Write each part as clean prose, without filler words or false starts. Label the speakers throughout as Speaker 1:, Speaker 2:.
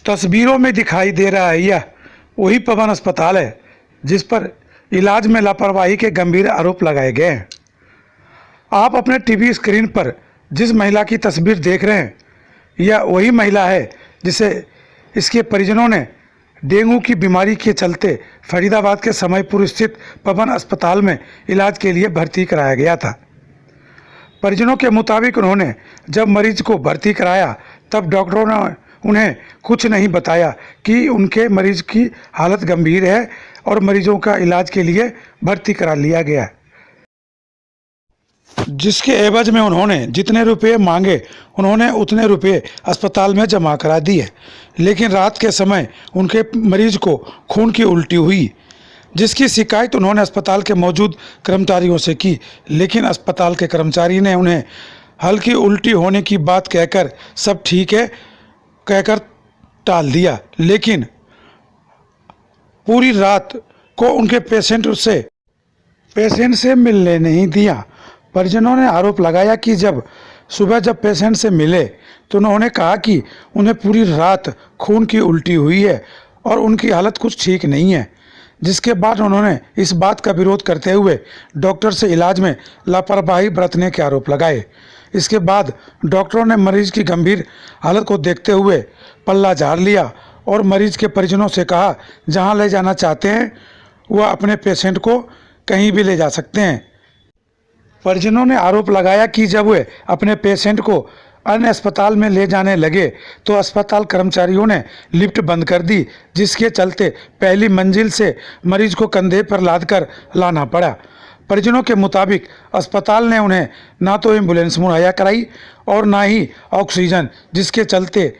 Speaker 1: तस्वीरों में दिखाई दे रहा है यह वही पवन अस्पताल है जिस पर इलाज में लापरवाही के गंभीर आरोप लगाए गए हैं। आप अपने टीवी स्क्रीन पर जिस महिला की तस्वीर देख रहे हैं यह वही महिला है जिसे इसके परिजनों ने डेंगू की बीमारी के चलते फरीदाबाद के समयपुर स्थित पवन अस्पताल में इलाज के लिए भर्ती कराया गया था। परिजनों के मुताबिक उन्होंने जब मरीज को भर्ती कराया तब डॉक्टरों ने उन्हें कुछ नहीं बताया कि उनके मरीज की हालत गंभीर है और मरीजों का इलाज के लिए भर्ती करा लिया गया है, जिसके एवज में उन्होंने जितने रुपए मांगे उन्होंने उतने रुपए अस्पताल में जमा करा दिए। लेकिन रात के समय उनके मरीज को खून की उल्टी हुई, जिसकी शिकायत उन्होंने अस्पताल के मौजूद कर्मचारियों से की, लेकिन अस्पताल के कर्मचारी ने उन्हें हल्की उल्टी होने की बात कहकर सब ठीक है कहकर टाल दिया, लेकिन पूरी रात को उनके पेशेंट से मिलने नहीं दिया। परिजनों ने आरोप लगाया कि जब पेशेंट से मिले तो उन्होंने कहा कि उन्हें पूरी रात खून की उल्टी हुई है और उनकी हालत कुछ ठीक नहीं है, जिसके बाद उन्होंने इस बात का विरोध करते हुए डॉक्टर से इलाज में लापरवाही बरतने के आरोप लगाए। इसके बाद डॉक्टरों ने मरीज की गंभीर हालत को देखते हुए पल्ला झाड़ लिया और मरीज के परिजनों से कहा जहां ले जाना चाहते हैं वह अपने पेशेंट को कहीं भी ले जा सकते हैं। परिजनों ने आरोप लगाया कि जब वे अपने पेशेंट को अन्य अस्पताल में ले जाने लगे तो अस्पताल कर्मचारियों ने लिफ्ट बंद कर दी, जिसके चलते पहली मंजिल से मरीज को कंधे पर लादकर लाना पड़ा। परिजनों के मुताबिक अस्पताल ने उन्हें ना तो एम्बुलेंस मुहैया कराई और ना ही ऑक्सीजन, जिसके चलते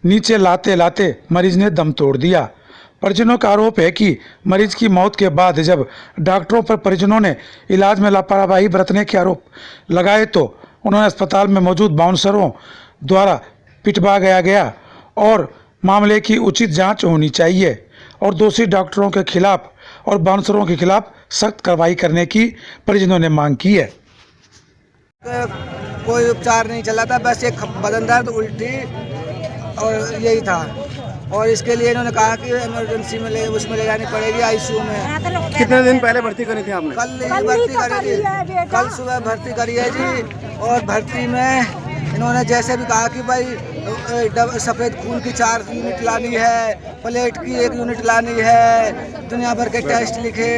Speaker 1: नीचे लाते लाते मरीज ने दम तोड़ दिया। परिजनों का आरोप है कि मरीज की मौत के बाद जब डॉक्टरों पर परिजनों ने इलाज में लापरवाही बरतने के आरोप लगाए तो उन्होंने अस्पताल में मौजूद बाउंसरों द्वारा पिटवाया गया और मामले की उचित जांच होनी चाहिए और दोषी डॉक्टरों के खिलाफ और बाउंसरों के खिलाफ सख्त कार्रवाई करने की परिजनों ने मांग की है।
Speaker 2: कोई उपचार नहीं चला था, बस एक बदन दर्द, उल्टी और यही था और इसके लिए इन्होंने कहा कि इमरजेंसी में उसमें ले जानी पड़ेगी आईसीयू में।
Speaker 3: कितने दिन पहले भर्ती करी थी आपने?
Speaker 2: कल भर्ती करी थी, कल सुबह भर्ती करी है जी। और भर्ती में इन्होंने जैसे भी कहा कि भाई सफ़ेद खून की 4 यूनिट लानी है, प्लेट की 1 यूनिट लानी है, दुनिया भर के टेस्ट लिखे,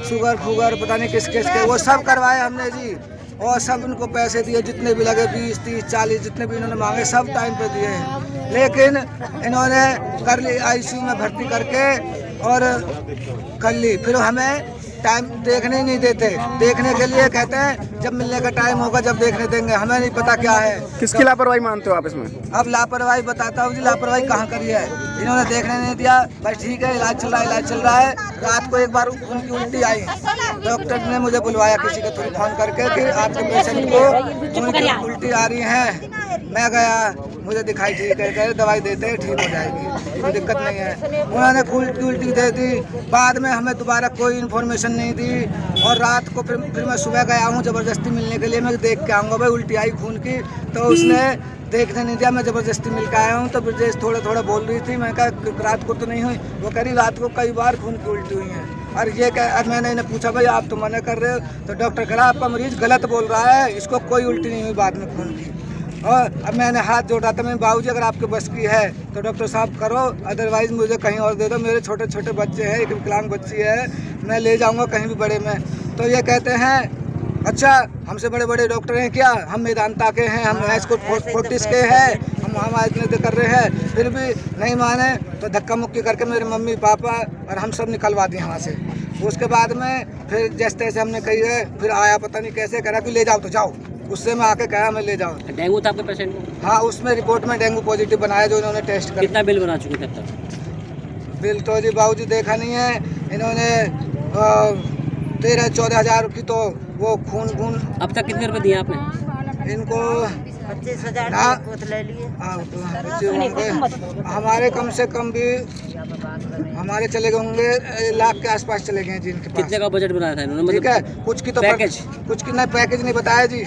Speaker 2: शुगर फूगर पता नहीं किस के वो सब करवाए हमने जी। और सब उनको पैसे दिए जितने भी लगे 20, 30, 40 जितने भी इन्होंने मांगे सब टाइम पे दिए हैं, लेकिन इन्होंने कर ली आईसीयू में भर्ती करके और कर ली। फिर हमें टाइम देखने ही नहीं देते, देखने के लिए कहते हैं जब मिलने का टाइम होगा जब देखने देंगे। हमें नहीं पता क्या है।
Speaker 3: किसकी लापरवाही मानते हो आप इसमें?
Speaker 2: अब लापरवाही बताता हूँ जी, लापरवाही कहाँ करी है। इन्होंने देखने नहीं दिया, बस ठीक है इलाज चल रहा है। रात को एक बार उनकी उल्टी आई, डॉक्टर ने मुझे बुलवाया किसी के थ्रू फोन करके कि आपके पेशेंट को उनकी उल्टी आ रही है। मैं गया, मुझे दिखाई ठीक है, दवाई देते हैं ठीक हो जाएगी, कोई दिक्कत नहीं है। उन्होंने उल्टी दे दी, बाद में हमें दोबारा कोई इन्फॉर्मेशन नहीं दी और रात को फिर मैं सुबह गया हूँ ज़बरदस्ती मिलने के लिए। मैं देख के आऊँगा भाई उल्टी आई खून की, तो उसने देखने नहीं दिया। मैं ज़बरदस्ती मिल के आया हूँ तो ब्रजेश थोड़ा बोल रही थी। मैं कहा रात को तो नहीं हुई, वो कह रही रात को कई बार खून की उल्टी हुई है। और ये क्या, मैंने इन्हें पूछा भाई आप तो मना कर रहे हो, तो डॉक्टर कह रहा आपका मरीज गलत बोल रहा है, इसको कोई उल्टी नहीं हुई बाद में खून की। और अब मैंने हाथ जोड़ा था, मैं बाबूजी अगर आपके बस की है तो डॉक्टर साहब करो, अदरवाइज़ मुझे कहीं और दे दो। मेरे छोटे छोटे बच्चे हैं, एक विकलांग बच्ची है, मैं ले जाऊंगा कहीं भी बड़े में। तो ये कहते हैं अच्छा हमसे बड़े डॉक्टर हैं क्या, हम मेदांता के हैं, हम हाईस्कूल फोर्टिस के हैं, हम इतने कर रहे हैं, फिर भी नहीं माने तो धक्का मुक्की करके मेरे मम्मी पापा और हम सब निकलवा दिए वहाँ से। उसके बाद में फिर जैसे तैसे हमने कही है, फिर आया पता नहीं कैसे, कह रहा कि ले जाओ तो जाओ। उससे मैं आके कहा मैं ले जाओ।
Speaker 4: डेंगू था आपके पेशेंट को?
Speaker 2: हाँ, उसमें रिपोर्ट में डेंगू पॉजिटिव बनाया जो इन्होंने टेस्ट कर।
Speaker 4: कितना बिल बना चुके थे अब तक?
Speaker 2: बिल तो जी बाबूजी देखा नहीं है। इन्होंने 13-14 हज़ार की तो वो खून
Speaker 4: अब तक कितने रुपए दिए आपने
Speaker 2: इनको?
Speaker 5: 25,000 ले लिए।
Speaker 2: हमारे कम से कम भी हमारे चले गए होंगे 1 लाख के आसपास चले गए जी इनके पास।
Speaker 4: कितने का बजट बनाया था इन्होंने?
Speaker 2: ठीक है, कुछ की तो
Speaker 4: पैकेज
Speaker 2: कुछ की नहीं पैकेज नहीं बताया जी।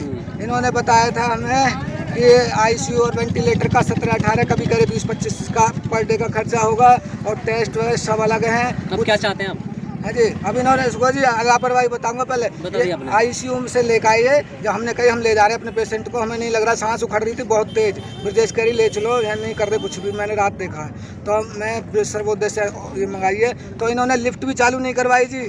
Speaker 2: इन्होंने बताया था हमें कि आईसीयू और वेंटिलेटर का 17-18 कभी करे 20-25 का पर डे का खर्चा होगा और टेस्ट वगैरह सब अलग हैं।
Speaker 4: अब क्या चाहते हैं आप?
Speaker 2: हाँ जी, अब इन्होंने इसको जी लापरवाही बताऊंगा पहले।
Speaker 4: बताइए आपने।
Speaker 2: आईसीयू से लेकर आइए, जब हमने कही हम ले जा रहे हैं अपने पेशेंट को, हमें नहीं लग रहा, सांस उखड़ रही थी बहुत तेज, ब्रजेश करी ले चलो, या नहीं कर रहे कुछ भी, मैंने रात देखा। तो मैं सर्वोदय से ये मंगाइए, तो इन्होंने लिफ्ट भी चालू नहीं करवाई जी।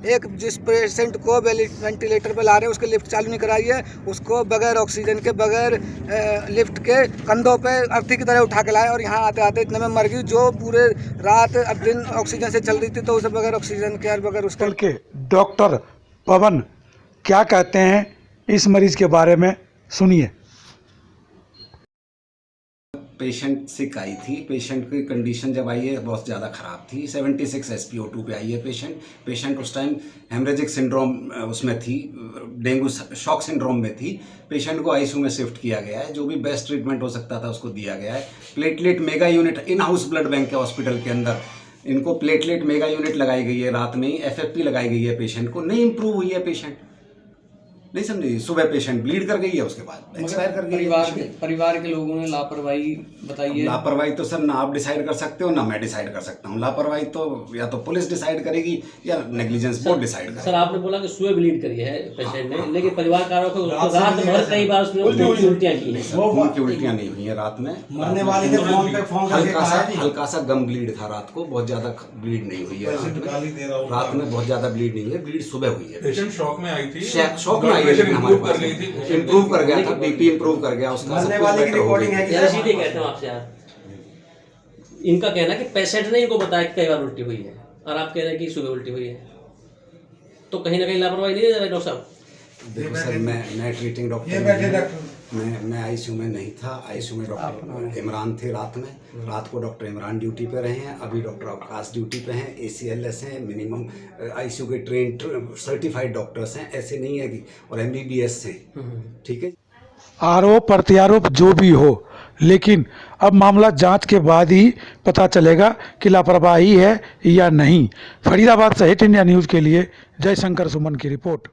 Speaker 2: एक जिस पेशेंट को वेंटिलेटर पे ला रहे हैं उसके लिफ्ट चालू नहीं कराई है, उसको बगैर ऑक्सीजन के, बगैर लिफ्ट के कंधों पे अर्थी की तरह उठा के लाए और यहाँ आते आते इतने में मर गई, जो पूरे रात दिन ऑक्सीजन से चल रही थी, तो उसे बगैर ऑक्सीजन के और बगैर उसके।
Speaker 1: के डॉक्टर पवन क्या कहते हैं इस मरीज के बारे में, सुनिए।
Speaker 6: पेशेंट सिक आई थी। पेशेंट की कंडीशन जब आई है बहुत ज़्यादा ख़राब थी। 76 SpO2 पे आई है पेशेंट उस टाइम हेमरेजिक सिंड्रोम उसमें थी, डेंगू शॉक सिंड्रोम में थी। पेशेंट को आईसीयू में शिफ्ट किया गया है, जो भी बेस्ट ट्रीटमेंट हो सकता था उसको दिया गया है। Platelet mega unit in house blood bank के हॉस्पिटल के अंदर इनको प्लेटलेट मेगा यूनिट लगाई गई है, रात में ही FFP लगाई गई है पेशेंट को, नहीं इम्प्रूव हुई है पेशेंट, नहीं समझे। सुबह पेशेंट ब्लीड कर गई है, उसके बाद एक्सपायर कर गई है।
Speaker 7: परिवार के लोगों ने लापरवाही बताई है।
Speaker 6: लापरवाही तो सर ना आप डिसाइड कर सकते हो ना मैं डिसाइड कर सकता हूँ। लापरवाही तो या तो पुलिस डिसाइड करेगी या नेग्लिजेंस बोर्ड डिसाइड करेगी।
Speaker 4: सर आपने बोला कि सुबह ब्लीड करी है पेशेंट ने, लेकिन परिवार कारकों को रात भर कई बार उसने उल्टियाँ की हैं।
Speaker 6: खून की उल्टियां नहीं हुई है रात में,
Speaker 8: मरने वाले ने फोन पे फोन करके कहा है
Speaker 6: हल्का सा गम ब्लीड था रात को, बहुत ज्यादा ब्लीड नहीं हुई है रात में बहुत ज्यादा ब्लीड नहीं हुई है, ब्लीड सुबह हुई है।
Speaker 9: पेशेंट शॉक में आई थी,
Speaker 6: शॉक में आई है, लेकिन हमारे पास इम्प्रूव कर गया था, BP इम्प्रूव कर गया उसका।
Speaker 8: मरने वाले की रिपोर्टिंग है कि
Speaker 4: यार सीधे कहते हैं आपसे यार, इनका कहना है कि पेशेंट ने इनको बताया कि कई बार उल्टी हुई है और आप कह रहे हैं कि सुबह उल्टी हुई है, तो कहीं ना कहीं लापरवाही नहीं है डॉक्टर साहब?
Speaker 6: देखो सर, मैं ट्रीटिंग डॉक्टर, मैं आईसीयू में नहीं था। आईसीयू में डॉक्टर इमरान थे रात को डॉक्टर इमरान ड्यूटी पे रहे हैं, अभी डॉक्टर अवकाश ड्यूटी पे हैं। ACLS हैं, मिनिमम आईसीयू के ट्रेन सर्टिफाइड डॉक्टर्स हैं, ऐसे नहीं है कि, और MBBS हैं, ठीक है।
Speaker 1: आरोप प्रत्यारोप जो भी हो, लेकिन अब मामला जांच के बाद ही पता चलेगा कि लापरवाही है या नहीं। फरीदाबाद से हिट इंडिया न्यूज़ के लिए जयशंकर सुमन की रिपोर्ट।